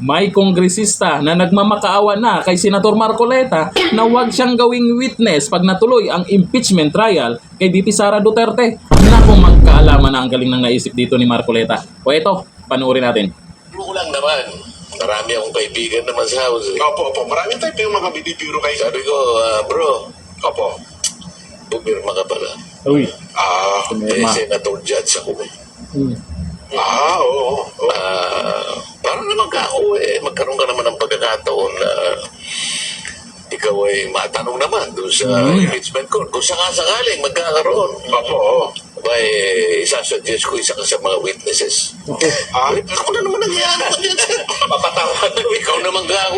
may kongresista na nagmamakaawa na kay Senator Marcoleta na huwag siyang gawing witness pag natuloy ang impeachment trial kay VP Sara Duterte. Naku, magkaalaman na ang galing ng naisip dito ni Marcoleta. O eto, panoorin natin. Mo lang naman. Marami akong kaibigan naman sa house. Opo. Marami tayo yung mga binibiro kayo. Sabi ko, bro, Opo. pumirma ka pala. Uy, Eh, senator judge ako eh. Oo. Parang naman ka ako magkaroon ka naman ng pagkakataon na ikaw ay matanong naman doon sa impeachment court. Kung sakasakaling magkakaroon. Opo. Abay, isasuggest ko isa ka sa mga witnesses. Ako na naman nangyari ko dyan. Papatawa na. Ikaw naman ka ako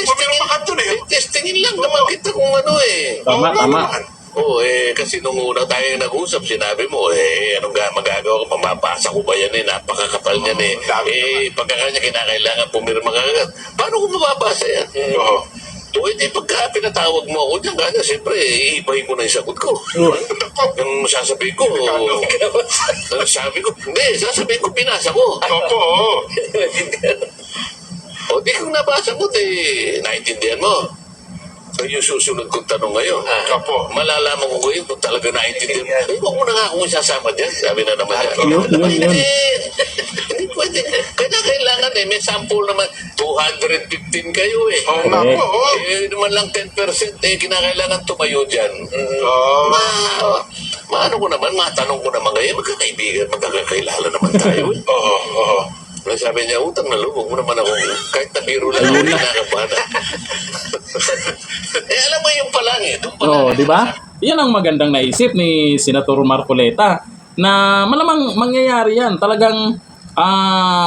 Pumirma ka doon eh. Testingin lang naman kita kung ano eh. tama. Oo, kasi nung una tayo nag-usap, sinabi mo, anong magagawa ko, mamapasa ko ba yan napakakapal niyan pagkakanya kinakailangan pumirma ka agad. Paano ko mapapasa yan? Oo. Hindi pagka pinatawag mo ako dyan, kanya, siyempre, iibahin ko na yung sagot ko. Yung sasabihin ko, sasabihin ko, pinasa ko. Opo. O, di kung nabasa mo, naintindihan mo. So, yung susunod kong tanong ngayon, Opo. malalaman ko ngayon kung talaga naintindihan mo. Huwag mo na nga akong isasama dyan. Sabi na naman yan. Yun. Hindi pwede. Kailangan may sample naman. 215 kayo Oo nga po. naman lang 10% kinakailangan tumayo dyan. Maano ko naman, matanong ko naman ngayon, magkakaibigan, magkakakilala naman tayo. Oo. Sabi niya, utang na loob, huwag mo naman ako, kahit na biro lang ako, kinakabahan. Alam mo yung palang Oh, di ba? Yan ang magandang naisip ni Senator Marcoleta na malamang mangyayari yan. Talagang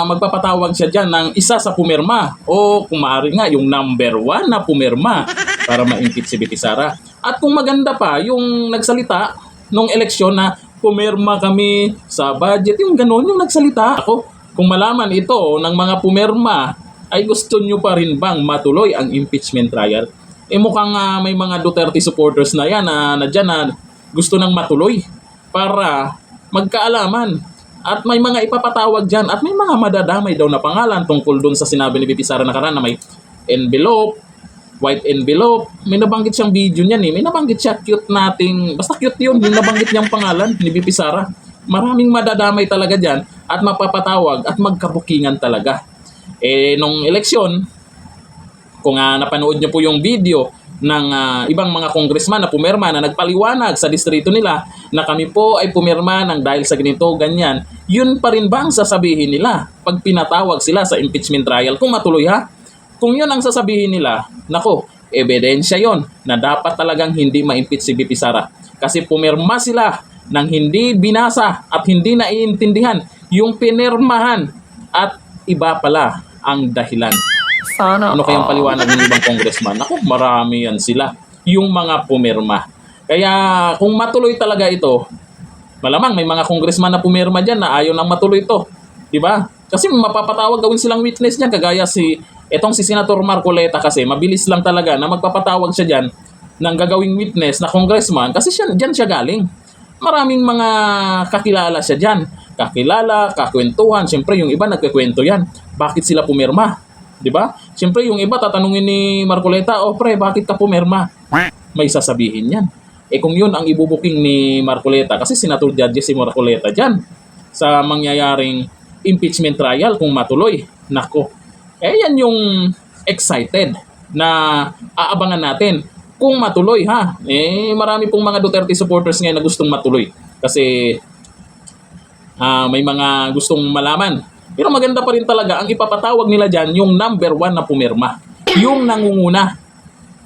magpapatawag siya dyan ng isa sa pumirma o kung maaari nga yung number 1 na pumirma para ma-impeach si VP Sara. At kung maganda pa, yung nagsalita nung eleksyon na pumirma kami sa budget, yung gano'n yung nagsalita. Ako, kung malaman ito ng mga pumirma, ay gusto nyo pa rin bang matuloy ang impeachment trial? Mukhang may mga Duterte supporters na yan na dyan na gusto nang matuloy para magkaalaman. At may mga ipapatawag dyan at may mga madadamay daw na pangalan tungkol doon sa sinabi ni VP Sara nakaraan na may envelope, white envelope. May nabanggit siyang video niyan May nabanggit siya, cute nating, basta cute yun, yung nabanggit niyang pangalan ni VP Sara. Maraming madadamay talaga dyan at mapapatawag at magkabukingan talaga. Nung eleksyon, kung napanood niyo po yung video ng ibang mga congressman na pumirma na nagpaliwanag sa distrito nila na kami po ay pumirma ng dahil sa ganito, ganyan, yun pa rin ba ang sasabihin nila pag pinatawag sila sa impeachment trial kung matuloy Kung yun ang sasabihin nila, nako, ebidensya yon na dapat talagang hindi ma-impeach si VP Sara. Kasi pumirma sila nang hindi binasa at hindi naiintindihan yung pinirmahan at iba pala ang dahilan. Ano kayang paliwanag ng ibang congressman? Ako, marami yan sila. Yung mga pumirma. Kaya kung matuloy talaga ito, malamang may mga congressman na pumirma dyan na ayaw nang matuloy ito. Diba? Kasi mapapatawag gawin silang witness niya kagaya si Senator Marcoleta kasi mabilis lang talaga na magpapatawag siya dyan ng gagawing witness na congressman kasi dyan siya galing. Maraming mga kakilala siya dyan. Kakilala, kakwentuhan. Siyempre, yung iba nagkikwento yan. Bakit sila pumirma? Diba? Siyempre, yung iba tatanungin ni Marcoleta, pre, bakit ka pumirma? May sasabihin yan. Kung yun ang ibubuking ni Marcoleta, kasi senator judge si Marcoleta dyan sa mangyayaring impeachment trial kung matuloy. Nako. Yan yung excited na aabangan natin. Kung matuloy marami pong mga Duterte supporters ngayon na gustong matuloy kasi may mga gustong malaman. Pero maganda pa rin talaga ang ipapatawag nila dyan yung number 1 na pumirma. Yung nangunguna.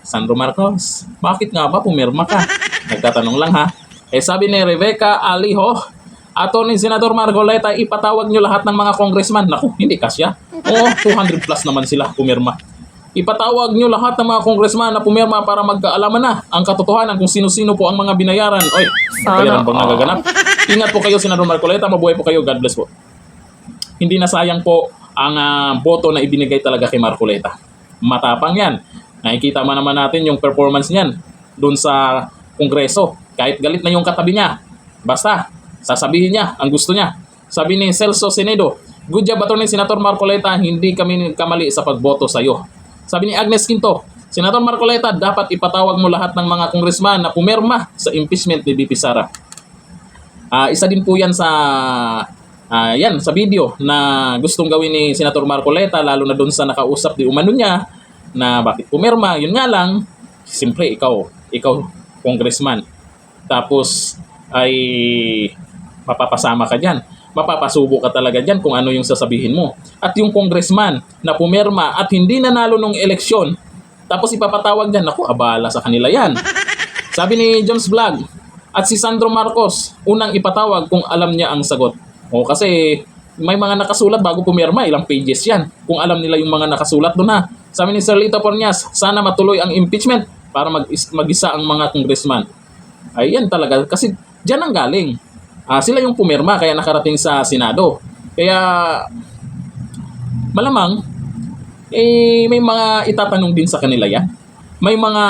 Sandro Marcos, bakit nga ba pumirma ka? Nagtatanong lang sabi ni Rebecca Aliho, Attorney Senator Marcoleta, ipatawag nyo lahat ng mga congressman. Naku, hindi kasya. 200 plus naman sila pumirma. Ipatawag nyo lahat ng mga congressman na pumirma para magkaalaman na ang katotohanan kung sino-sino po ang mga binayaran. Bayaran bang nagaganap? Ingat po kayo, Senator Marcoleta. Mabuhay po kayo. God bless po. Hindi na sayang po ang boto na ibinigay talaga kay Marcoleta. Matapang yan. Nakikita naman natin yung performance niyan doon sa Kongreso. Kahit galit na yung katabi niya. Basta, sasabihin niya ang gusto niya. Sabi ni Celso Senedo, Good job, Atty. Senator Marcoleta, hindi kami kamali sa pagboto sa iyo. Sabi ni Agnes Quinto, Senator Marcoleta, dapat ipatawag mo lahat ng mga congressman na pumirma sa impeachment ni VP Sara. Isa din po yan sa sa video na gustong gawin ni Senator Marcoleta, lalo na doon sa nakausap di umano niya na bakit pumirma. Yun nga lang, siyempre ikaw congressman. Tapos ay mapapasama ka dyan. Mapapasubo ka talaga dyan kung ano yung sasabihin mo. At yung congressman na pumirma at hindi nanalo nung eleksyon, tapos ipapatawag dyan, naku, abala sa kanila yan. Sabi ni Jones Vlog, at si Sandro Marcos, unang ipatawag kung alam niya ang sagot. O kasi may mga nakasulat bago pumirma, ilang pages yan. Kung alam nila yung mga nakasulat doon ha. Sabi ni Sir Lito Pornias, sana matuloy ang impeachment para mag-isa ang mga congressman. Ayan talaga, kasi dyan ang galing. Sila yung pumirma, kaya nakarating sa Senado. Kaya malamang, may mga itatanong din sa kanila yan. May mga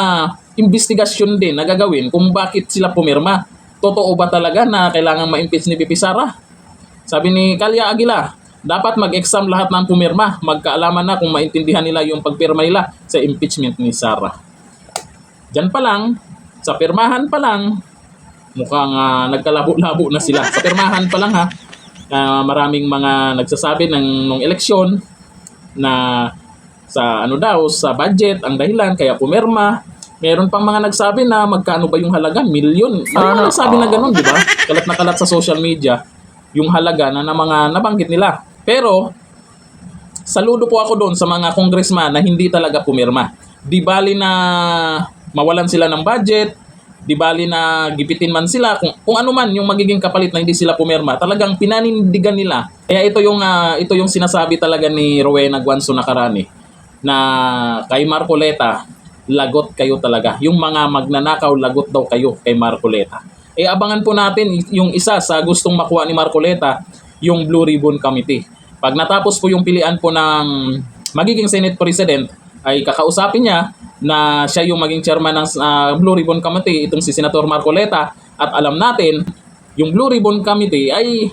investigasyon din na gagawin kung bakit sila pumirma. Totoo ba talaga na kailangan ma-impeach ni VP Sara? Sabi ni Kalya Aguila, dapat mag-exam lahat ng pumirma. Magkaalaman na kung maintindihan nila yung pagpirma nila sa impeachment ni Sara. Diyan pa lang, sa pirmahan pa lang, mukhang nagkalabo-labo na sila. Sa pirmahan pa lang ha, maraming mga nagsasabi nung eleksyon na sa sa budget ang dahilan kaya pumirma. Meron pang mga nagsabi na magkano ba yung halaga? Milyon. May mga nagsabi na ganun, di ba? Kalat na kalat sa social media yung halaga na mga nabanggit nila. Pero saludo po ako doon sa mga congressman na hindi talaga pumirma. Di bali na mawalan sila ng budget, di bali na gipitin man sila, kung ano man yung magiging kapalit na hindi sila pumirma, talagang pinanindigan nila. Kaya ito yung sinasabi talaga ni Rowena Guanzo Nacarani na kay Marcoleta, lagot kayo talaga. Yung mga magnanakaw, lagot daw kayo kay Marcoleta. Abangan po natin yung isa sa gustong makuha ni Marcoleta, yung Blue Ribbon Committee. Pag natapos po yung pilian po ng magiging Senate President, ay kakausapin niya na siya yung maging chairman ng Blue Ribbon Committee, itong si Senator Marcoleta. At alam natin, yung Blue Ribbon Committee ay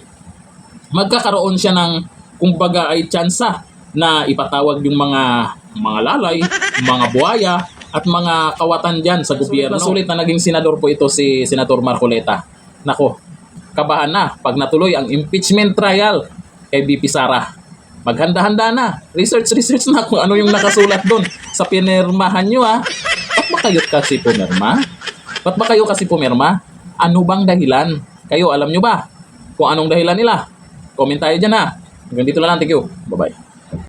magkakaroon siya ng, kumbaga ay tsansa na ipatawag yung mga lalay, mga buhaya, at mga kawatan dyan sa gobyerno. Sulit na naging senador po ito si Senator Marcoleta. Nako, kabahan na pag natuloy ang impeachment trial kay VP Sara. Maghanda-handa na. Research na kung ano yung nakasulat doon sa pinirmahan nyo ha. Ba't ba kayo kasi pumirma? Ano bang dahilan? Kayo, alam nyo ba kung anong dahilan nila? Comment tayo dyan ha. Hanggang dito na lang. Thank you. Bye-bye.